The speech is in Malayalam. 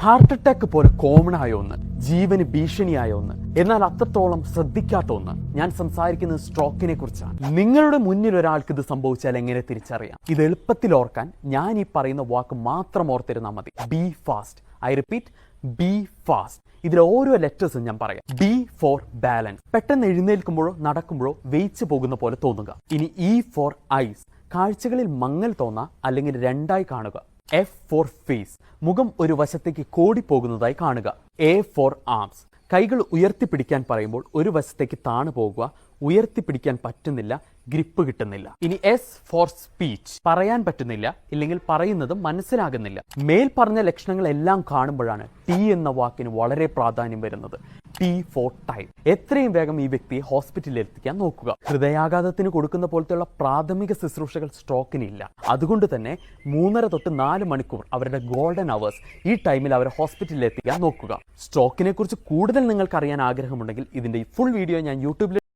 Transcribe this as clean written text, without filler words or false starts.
ഹാർട്ട് അറ്റാക്ക് പോലെ കോമൺ ആയ ഒന്ന്, ജീവന് ഭീഷണിയായ ഒന്ന്, എന്നാൽ അത്രത്തോളം ശ്രദ്ധിക്കാത്ത ഒന്ന്. ഞാൻ സംസാരിക്കുന്നത് സ്ട്രോക്കിനെ കുറിച്ചാണ്. നിങ്ങളുടെ മുന്നിൽ ഒരാൾക്ക് ഇത് സംഭവിച്ചാൽ എങ്ങനെ തിരിച്ചറിയാം? ഇത് എളുപ്പത്തിൽ ഓർക്കാൻ ഞാൻ ഈ പറയുന്ന വാക്ക് മാത്രം ഓർത്തിരുന്നാൽ മതി. Be fast. I repeat, be fast. ഇതിലെ ഓരോ ലെറ്റേഴ്സും ഞാൻ പറയാം. B for balance. പെട്ടെന്ന് എഴുന്നേൽക്കുമ്പോഴോ നടക്കുമ്പോഴോ വെയിച്ച് പോകുന്ന പോലെ തോന്നുക. ഇനി ഇ ഫോർ ഐസ്. കാഴ്ചകളിൽ മങ്ങൽ തോന്നാ അല്ലെങ്കിൽ രണ്ടായി കാണുക. F for face. മുഖം ഒരു വശത്തേക്ക് കോടിപ്പോകുന്നതായി കാണുക. A for arms. കൈകൾ ഉയർത്തിപ്പിടിക്കാൻ പറയുമ്പോൾ ഒരു വശത്തേക്ക് താണു പോകുക, ഉയർത്തിപ്പിടിക്കാൻ പറ്റുന്നില്ല, ഗ്രിപ്പ് കിട്ടുന്നില്ല. ഇനി എസ് ഫോർ സ്പീച്ച്. പറയാൻ പറ്റുന്നില്ല, ഇല്ലെങ്കിൽ പറയുന്നത് മനസ്സിലാകുന്നില്ല. മേൽ പറഞ്ഞ ലക്ഷണങ്ങളെല്ലാം കാണുമ്പോഴാണ് ടി എന്ന വാക്കിന് വളരെ പ്രാധാന്യം വരുന്നത്. T for time. എത്രയും വേഗം ഈ വ്യക്തിയെ ഹോസ്പിറ്റലിൽ എത്തിക്കാൻ നോക്കുക. ഹൃദയാഘാതത്തിന് കൊടുക്കുന്ന പോലത്തെയുള്ള പ്രാഥമിക ശുശ്രൂഷകൾ സ്ട്രോക്കിനില്ല. അതുകൊണ്ട് തന്നെ 3.5 തൊട്ട് 4 മണിക്കൂർ അവരുടെ ഗോൾഡൻ അവേഴ്സ് ഈ ടൈമിൽ അവരെ ഹോസ്പിറ്റലിൽ എത്തിക്കാൻ നോക്കുക. സ്ട്രോക്കിനെ കുറിച്ച് കൂടുതൽ നിങ്ങൾക്ക് അറിയാൻ ആഗ്രഹമുണ്ടെങ്കിൽ ഇതിന്റെ ഫുൾ വീഡിയോ ഞാൻ യൂട്യൂബിൽ